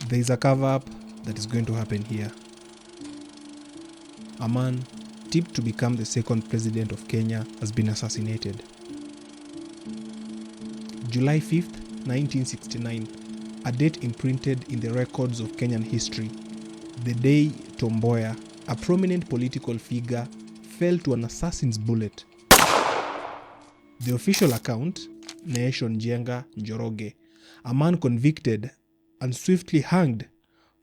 There is a cover-up that is going to happen here. A man tipped to become the second president of Kenya has been assassinated. July 5th, 1969, a date imprinted in the records of Kenyan history, the day Mboya, a prominent political figure, fell to an assassin's bullet. The official account, Nahashon Njenga Njoroge, a man convicted and swiftly hanged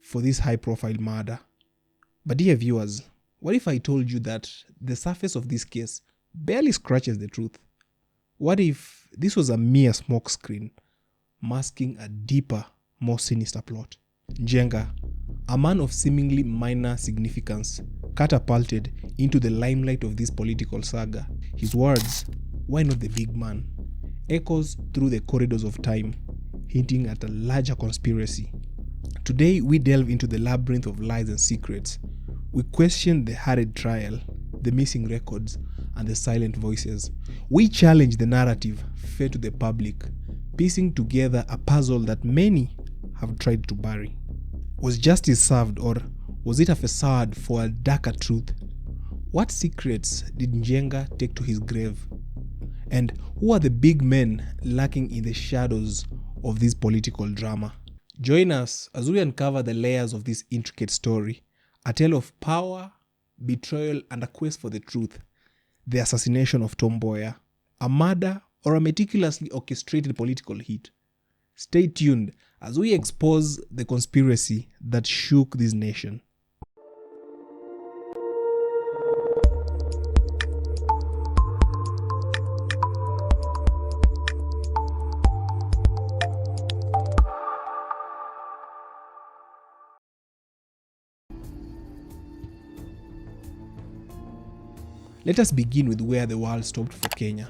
for this high-profile murder. But dear viewers, what if I told you that the surface of this case barely scratches the truth? What if this was a mere smokescreen masking a deeper, more sinister plot? Njenga, a man of seemingly minor significance, catapulted into the limelight of this political saga. His words, "Why not the big man?" echoes through the corridors of time, hinting at a larger conspiracy. Today we delve into the labyrinth of lies and secrets. We question the hurried trial, the missing records, and the silent voices. We challenge the narrative fed to the public, piecing together a puzzle that many have tried to bury. Was justice served, or was it a facade for a darker truth? What secrets did Njenga take to his grave? And who are the big men lurking in the shadows of this political drama? Join us as we uncover the layers of this intricate story, a tale of power, betrayal, and a quest for the truth. The assassination of Mboya, a murder or a meticulously orchestrated political hit. Stay tuned as we expose the conspiracy that shook this nation. Let us begin with where the world stopped for Kenya,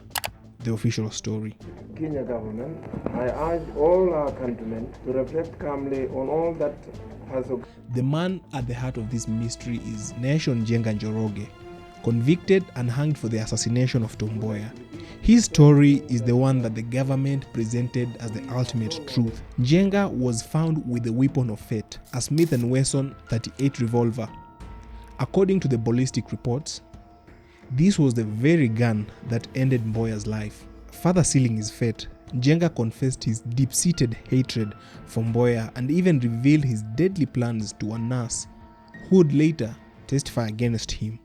the official story. Kenya government, I urge all our countrymen to reflect calmly on all that has occurred. The man at the heart of this mystery is Nahashon Njenga Njoroge, convicted and hanged for the assassination of Mboya. His story is the one that the government presented as the ultimate truth. Njenga was found with the weapon of fate, a Smith & Wesson .38 revolver. According to the ballistic reports, this was the very gun that ended Mboya's life. Further sealing his fate, Njenga confessed his deep-seated hatred for Mboya and even revealed his deadly plans to a nurse who would later testify against him.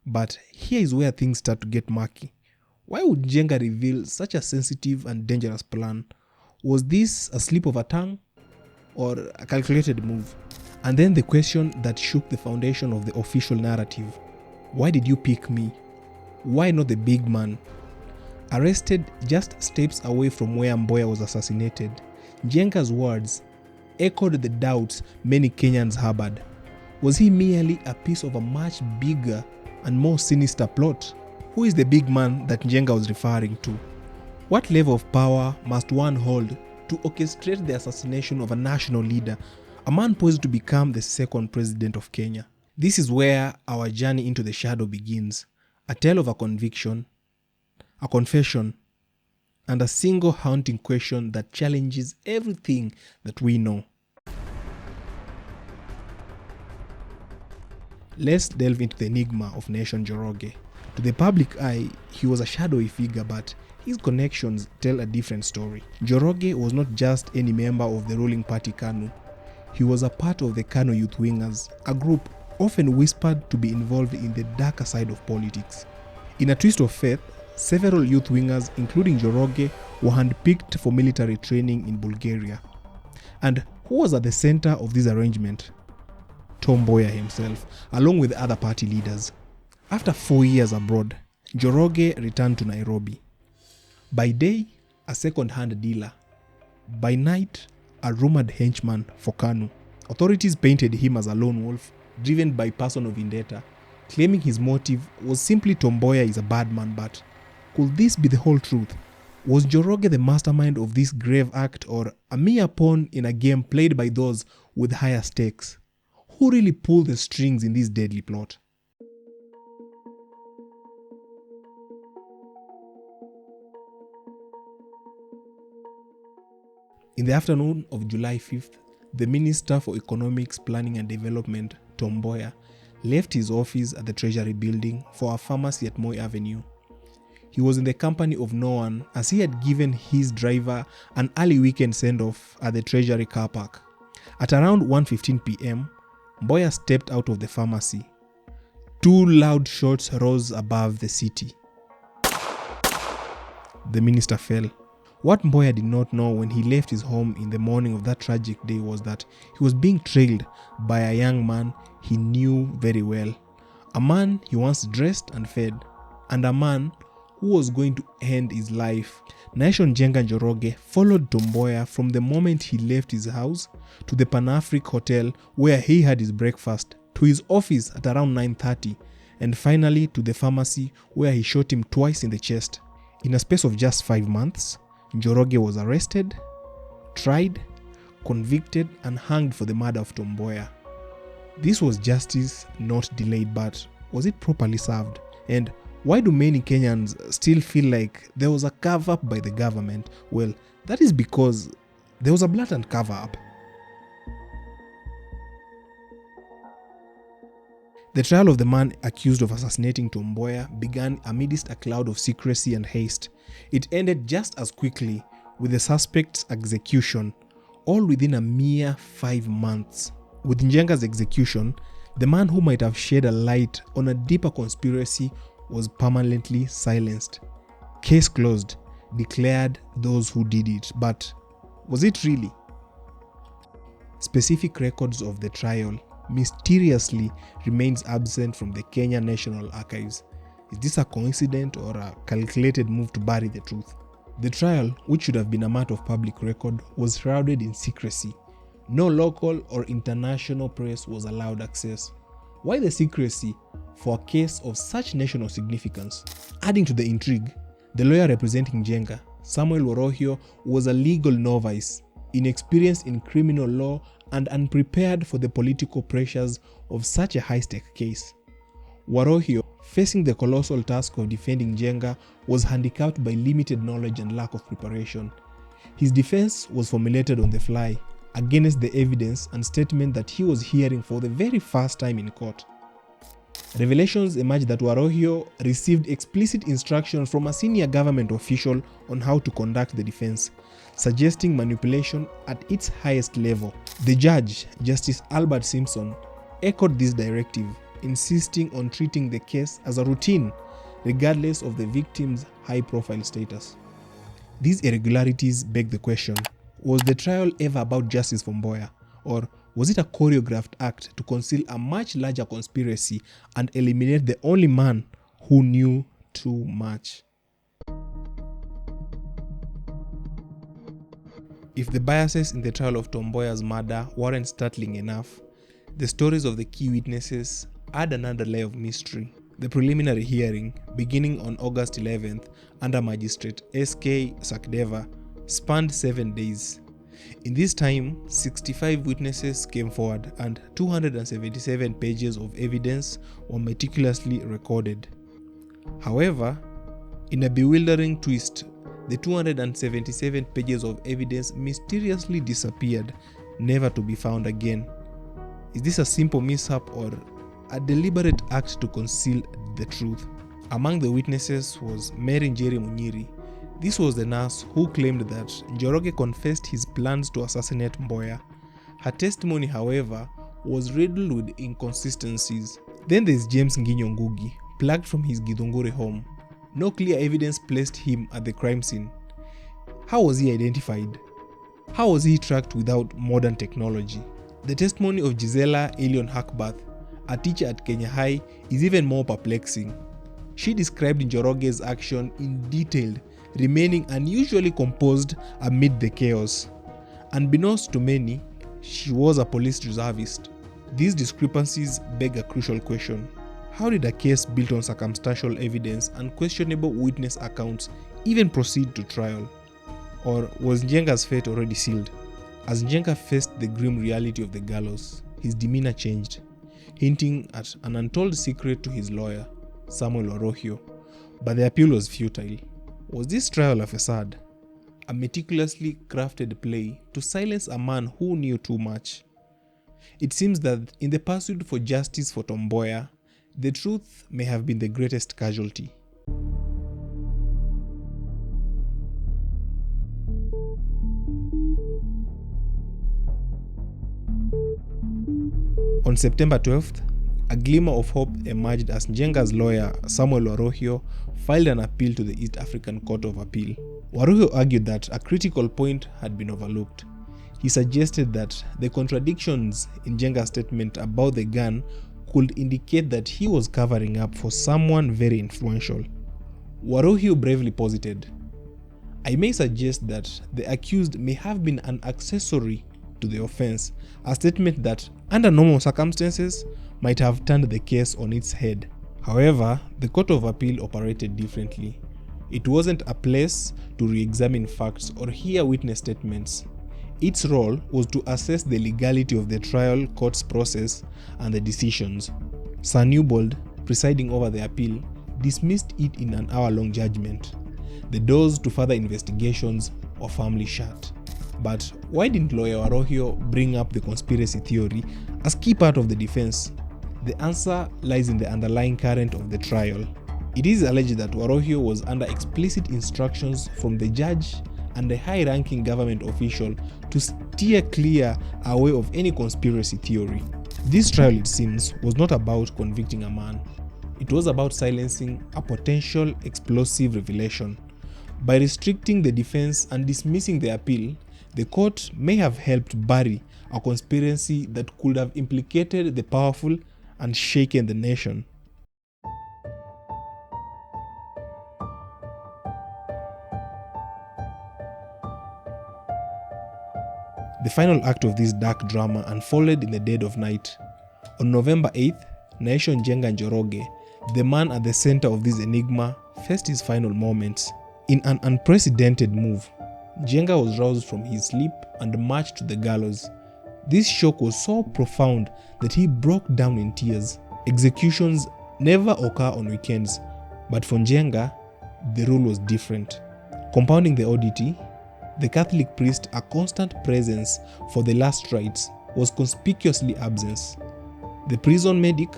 But here is where things start to get murky. Why would Njenga reveal such a sensitive and dangerous plan? Was this a slip of a tongue or a calculated move? And then the question that shook the foundation of the official narrative. Why did you pick me? Why not the big man? Arrested just steps away from where Mboya was assassinated, Njenga's words echoed the doubts many Kenyans harbored. Was he merely a piece of a much bigger and more sinister plot? Who is the big man that Njenga was referring to? What level of power must one hold to orchestrate the assassination of a national leader, a man poised to become the second president of Kenya? This is where our journey into the shadow begins. A tale of a conviction, a confession, and a single haunting question that challenges everything that we know. Let's delve into the enigma of Nahashon Njoroge. To the public eye, he was a shadowy figure, but his connections tell a different story. Njoroge was not just any member of the ruling party KANU. He was a part of the KANU Youth Wingers, a group often whispered to be involved in the darker side of politics. In a twist of fate, several youth wingers, including Njoroge, were handpicked for military training in Bulgaria. And who was at the center of this arrangement? Mboya himself, along with other party leaders. After 4 years abroad, Njoroge returned to Nairobi. By day, a second-hand dealer. By night, a rumored henchman for KANU. Authorities painted him as a lone wolf, driven by personal vendetta, claiming his motive was simply Mboya is a bad man. But could this be the whole truth? Was Njoroge the mastermind of this grave act, or a mere pawn in a game played by those with higher stakes? Who really pulled the strings in this deadly plot? In the afternoon of July 5th, the Minister for Economics, Planning and Development, Mboya, left his office at the Treasury building for a pharmacy at Moi Avenue. He was in the company of no one, as he had given his driver an early weekend send-off at the Treasury car park. At around 1:15 p.m., Mboya stepped out of the pharmacy. Two loud shots rose above the city. The minister fell. What Mboya did not know when he left his home in the morning of that tragic day was that he was being trailed by a young man he knew very well. A man he once dressed and fed, and a man who was going to end his life. Nahashon Njenga Njoroge followed Mboya from the moment he left his house to the Pan-African Hotel where he had his breakfast, to his office at around 9:30, and finally to the pharmacy where he shot him twice in the chest. In a space of just 5 months, Njoroge was arrested, tried, convicted, and hanged for the murder of Mboya. This was justice not delayed, but was it properly served? And why do many Kenyans still feel like there was a cover-up by the government? Well, that is because there was a blatant cover-up. The trial of the man accused of assassinating Mboya began amidst a cloud of secrecy and haste. It ended just as quickly with the suspect's execution, all within a mere 5 months. With Njenga's execution, the man who might have shed a light on a deeper conspiracy was permanently silenced. Case closed, declared those who did it. But was it really? Specific records of the trial mysteriously remains absent from the Kenya National Archives. Is this a coincidence or a calculated move to bury the truth? The trial, which should have been a matter of public record, was shrouded in secrecy. No local or international press was allowed access. Why the secrecy for a case of such national significance? Adding to the intrigue, the lawyer representing Njenga, Samuel Warohio, was a legal novice, inexperienced in criminal law and unprepared for the political pressures of such a high-stake case. Warohio, facing the colossal task of defending Njenga, was handicapped by limited knowledge and lack of preparation. His defense was formulated on the fly, against the evidence and statement that he was hearing for the very first time in court. Revelations emerged that Warohio received explicit instructions from a senior government official on how to conduct the defense, suggesting manipulation at its highest level. The judge, Justice Albert Simpson, echoed this directive, insisting on treating the case as a routine, regardless of the victim's high-profile status. These irregularities beg the question: was the trial ever about justice for Mboya, or was it a choreographed act to conceal a much larger conspiracy and eliminate the only man who knew too much? If the biases in the trial of Mboya's murder weren't startling enough, the stories of the key witnesses add another layer of mystery. The preliminary hearing, beginning on August 11th under Magistrate S.K. Sakdeva, spanned 7 days. In this time, 65 witnesses came forward and 277 pages of evidence were meticulously recorded. However, in a bewildering twist, the 277 pages of evidence mysteriously disappeared, never to be found again. Is this a simple mishap or a deliberate act to conceal the truth? Among the witnesses was Mary Njeri Munyiri. This was the nurse who claimed that Njoroge confessed his plans to assassinate Mboya. Her testimony, however, was riddled with inconsistencies. Then there is James Nginyo Ngugi, plucked from his Githunguri home. No clear evidence placed him at the crime scene. How was he identified? How was he tracked without modern technology? The testimony of Gisela Elion Hackbath, a teacher at Kenya High, is even more perplexing. She described Njoroge's action in detail, remaining unusually composed amid the chaos. Unbeknownst to many, she was a police reservist. These discrepancies beg a crucial question. How did a case built on circumstantial evidence and questionable witness accounts even proceed to trial? Or was Njenga's fate already sealed? As Njenga faced the grim reality of the gallows, his demeanor changed, hinting at an untold secret to his lawyer, Samuel Warohio. But the appeal was futile. Was this trial a facade? a meticulously crafted play to silence a man who knew too much. It seems that in the pursuit for justice for Mboya, the truth may have been the greatest casualty. On September 12th, a glimmer of hope emerged as Njenga's lawyer, Samuel Warohio, filed an appeal to the East African Court of Appeal. Warohio argued that a critical point had been overlooked. He suggested that the contradictions in Njenga's statement about the gun could indicate that he was covering up for someone very influential. Warohio bravely posited, "I may suggest that the accused may have been an accessory to the offense, a statement that, under normal circumstances, might have turned the case on its head." However, the Court of Appeal operated differently. It wasn't a place to re-examine facts or hear witness statements. Its role was to assess the legality of the trial court's process and the decisions. Sir Newbold, presiding over the appeal, dismissed it in an hour-long judgment. The doors to further investigations were firmly shut. But why didn't lawyer Warohio bring up the conspiracy theory as key part of the defense? The answer lies in the underlying current of the trial. It is alleged that Warohio was under explicit instructions from the judge and a high-ranking government official to steer clear away of any conspiracy theory. This trial, it seems, was not about convicting a man. It was about silencing a potential explosive revelation. By restricting the defense and dismissing the appeal, the court may have helped bury a conspiracy that could have implicated the powerful and shaken the nation. The final act of this dark drama unfolded in the dead of night. On November 8th, Nahashon Njenga Njoroge, the man at the center of this enigma, faced his final moments. In an unprecedented move, Njenga was roused from his sleep and marched to the gallows. This shock was so profound that he broke down in tears. Executions never occur on weekends, but for Njenga, the rule was different. Compounding the oddity, the Catholic priest, a constant presence for the last rites, was conspicuously absent. The prison medic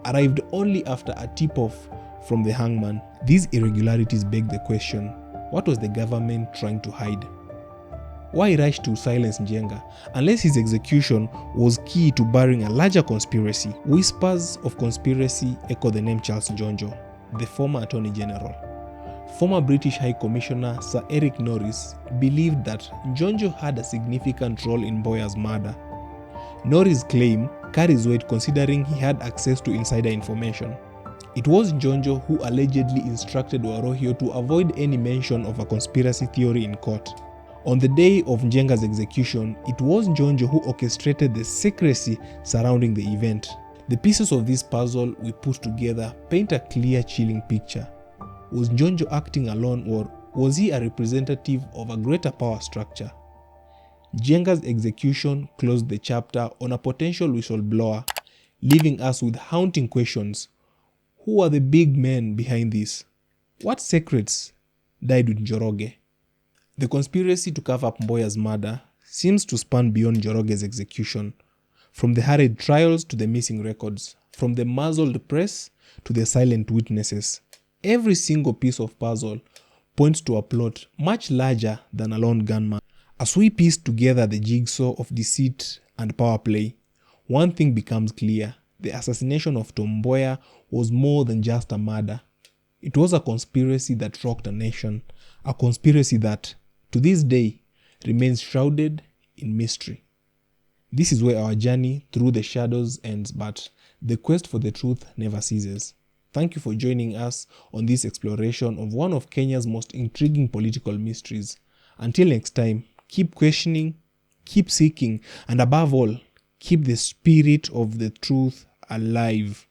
arrived only after a tip-off from the hangman. These irregularities beg the question, what was the government trying to hide? Why rush to silence Njenga unless his execution was key to burying a larger conspiracy? Whispers of conspiracy echo the name Charles Njonjo, the former Attorney General. Former British High Commissioner Sir Eric Norris believed that Njonjo had a significant role in Mboya's murder. Norris' claim carries weight considering he had access to insider information. It was Njonjo who allegedly instructed Warohio to avoid any mention of a conspiracy theory in court. On the day of Njenga's execution, it was Njonjo who orchestrated the secrecy surrounding the event. The pieces of this puzzle we put together paint a clear, chilling picture. Was Njonjo acting alone, or was he a representative of a greater power structure? Njenga's execution closed the chapter on a potential whistleblower, leaving us with haunting questions. Who are the big men behind this? What secrets died with Njoroge? The conspiracy to cover up Mboya's murder seems to span beyond Njoroge's execution, from the hurried trials to the missing records, from the muzzled press to the silent witnesses. Every single piece of puzzle points to a plot much larger than a lone gunman. As we piece together the jigsaw of deceit and power play, one thing becomes clear. The assassination of Mboya was more than just a murder. It was a conspiracy that rocked a nation, a conspiracy that, to this day, remains shrouded in mystery. This is where our journey through the shadows ends, but the quest for the truth never ceases. Thank you for joining us on this exploration of one of Kenya's most intriguing political mysteries. Until next time, keep questioning, keep seeking, and above all, keep the spirit of the truth alive.